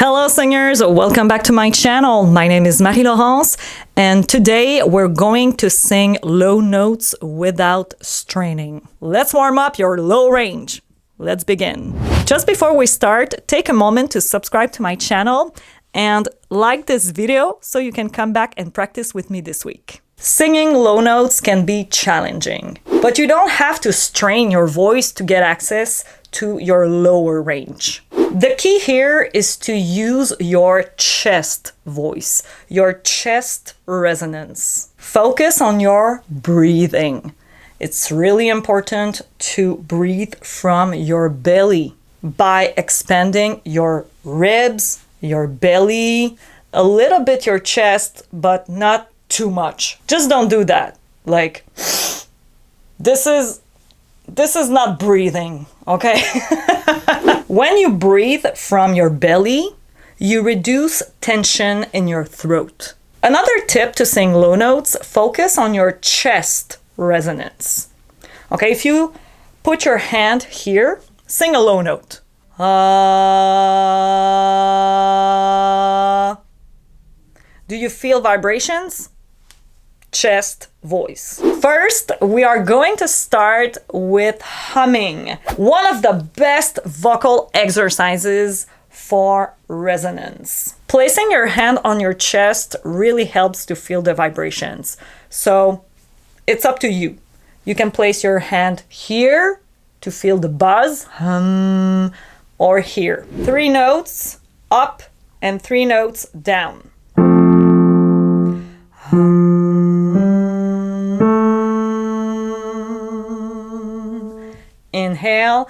Hello singers, welcome back to my channel. My name is Marie-Laurence and today we're going to sing low notes without straining. Let's warm up your low range. Let's begin. Just before we start, take a moment to subscribe to my channel and like this video so you can come back and practice with me this week. Singing low notes can be challenging, but you don't have to strain your voice to get access to your lower range. The key here is to use your chest voice, your chest resonance. Focus on your breathing. It's really important to breathe from your belly by expanding your ribs, your belly, a little bit your chest, but not too much. Just don't do that. Like, this is not breathing, okay? When you breathe from your belly, you reduce tension in your throat. Another tip to sing low notes, focus on your chest resonance. Okay, if you put your hand here, sing a low note. Do you feel vibrations? Chest voice. First, we are going to start with humming, one of the best vocal exercises for resonance. Placing your hand on your chest really helps to feel the vibrations. So it's up to you. You can place your hand here to feel the buzz, hum, or here. 3 notes up and 3 notes down. Inhale.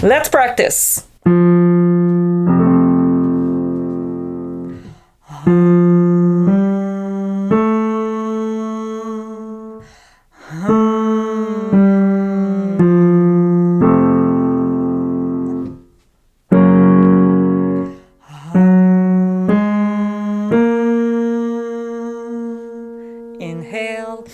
Let's practice. Inhale.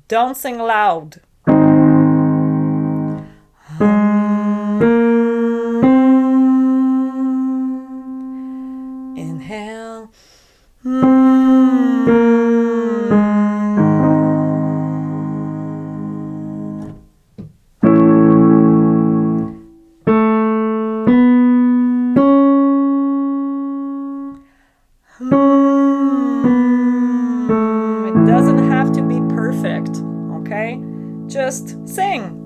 Don't sing loud. Inhale. It doesn't have to be perfect, okay? Just sing.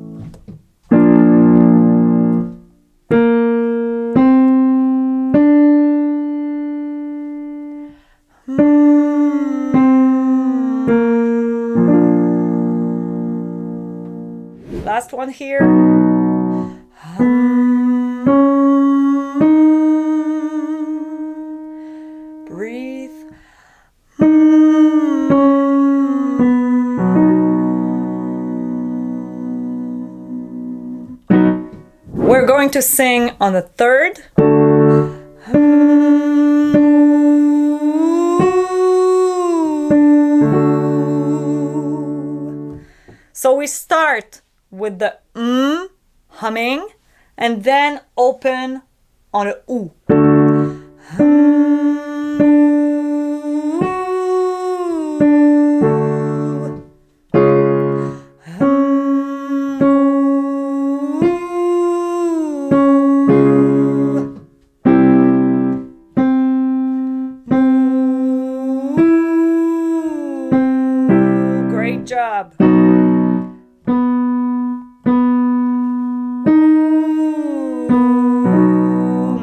Last one here. Breathe. We're going to sing on the third. So we start with the humming and then open on a oo. Great job.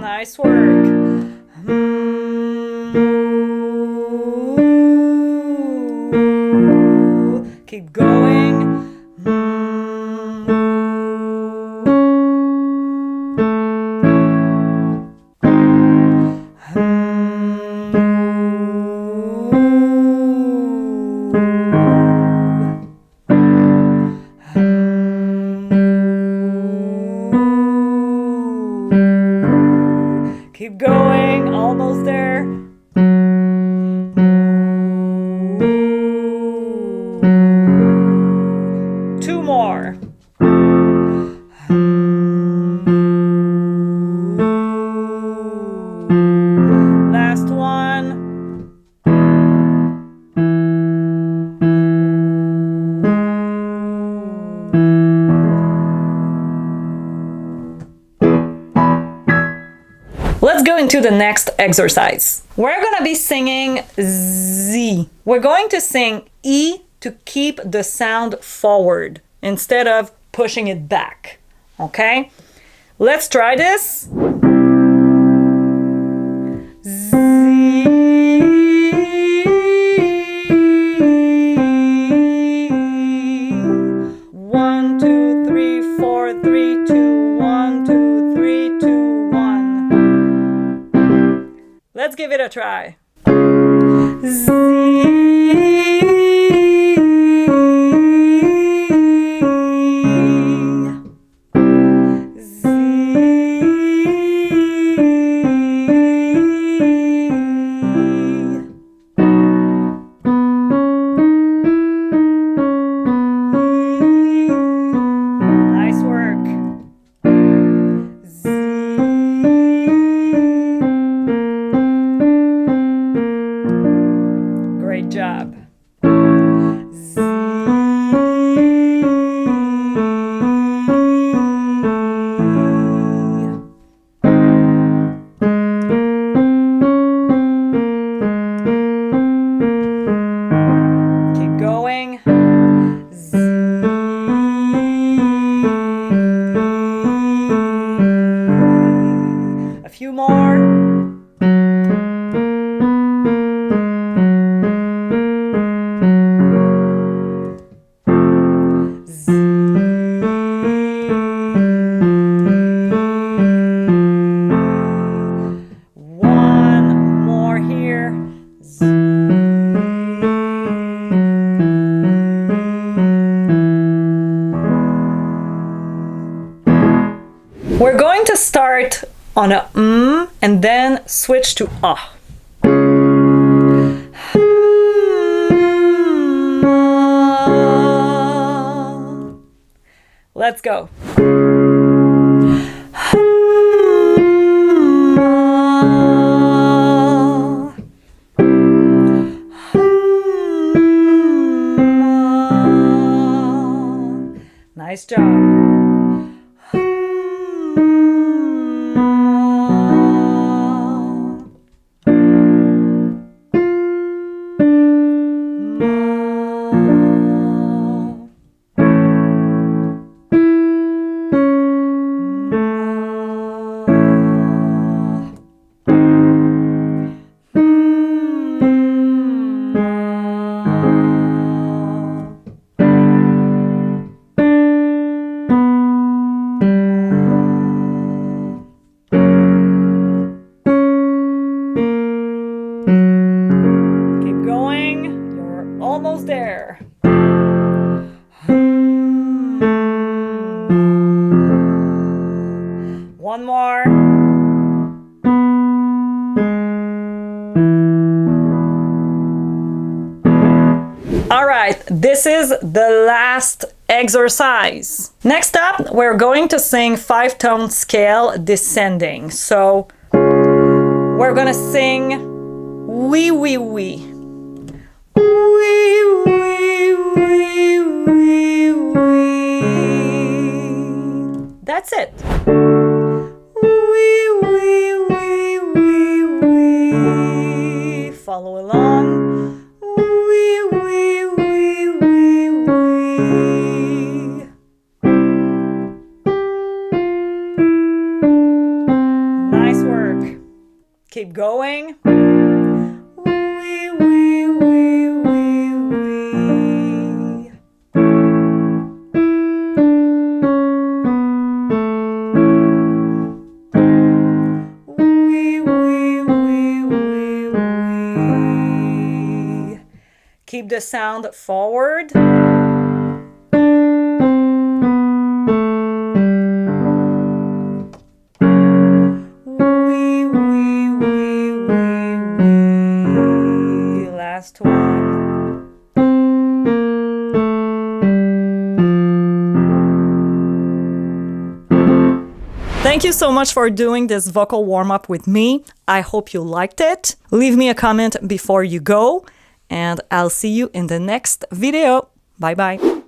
Nice work. Keep going. to the next exercise. We're gonna be singing Z. We're going to sing E to keep the sound forward instead of pushing it back, okay? Let's try this. Z. 1, 2, 3, 4, 3, 2, 1, 2, 3, 2, 1. Let's give it a try. Z. Great job. Z. Keep going. Z. A few more. We're going to start on a and then switch to ah. Let's go. Nice job. Almost there. One more. All right, this is the last exercise. Next up, we're going to sing 5-tone scale descending. So we're gonna sing wee wee wee. Wee, wee, wee, wee, wee. That's it. Wee, wee, wee, wee, wee. Follow along. Wee, wee, wee, wee, wee. Nice work. Keep going. Wee, wee, wee, wee, wee. Wee, wee, wee, wee, wee. Keep the sound forward. Wee, wee, wee, wee, wee. Last one. Thank you so much for doing this vocal warm-up with me. I hope you liked it. Leave me a comment before you go, and I'll see you in the next video. Bye-bye.